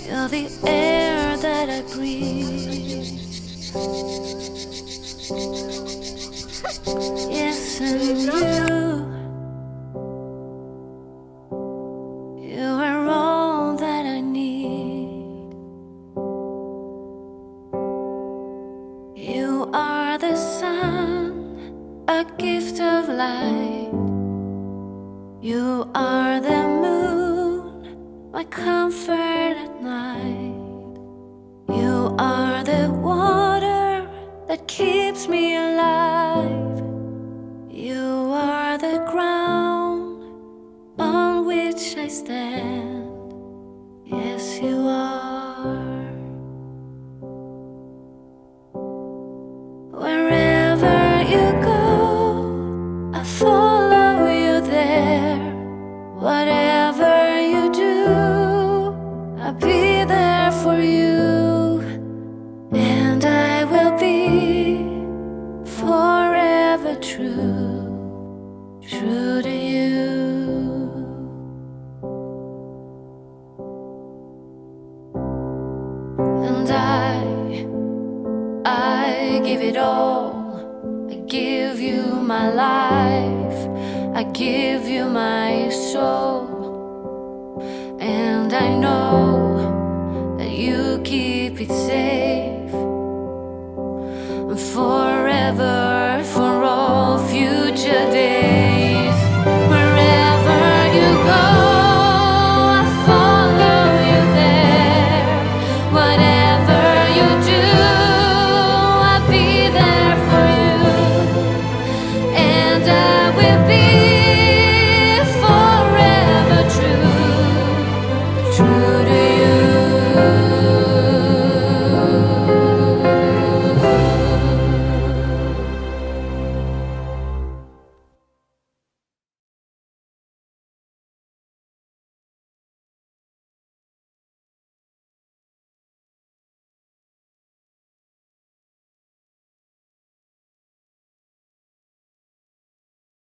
You're the air that I breathe. Yes, and you are all that I need. You are the sun, a gift of light. You are the moon, my comfort at night. You are the water that keeps me alive. You are the ground on which I stand. Yes, you are. Wherever you go, I follow you there. Whatever you do, I'll be there for you. And I will be forever true, true to you. And I give it all. I give you my life. I give you my soul. And I know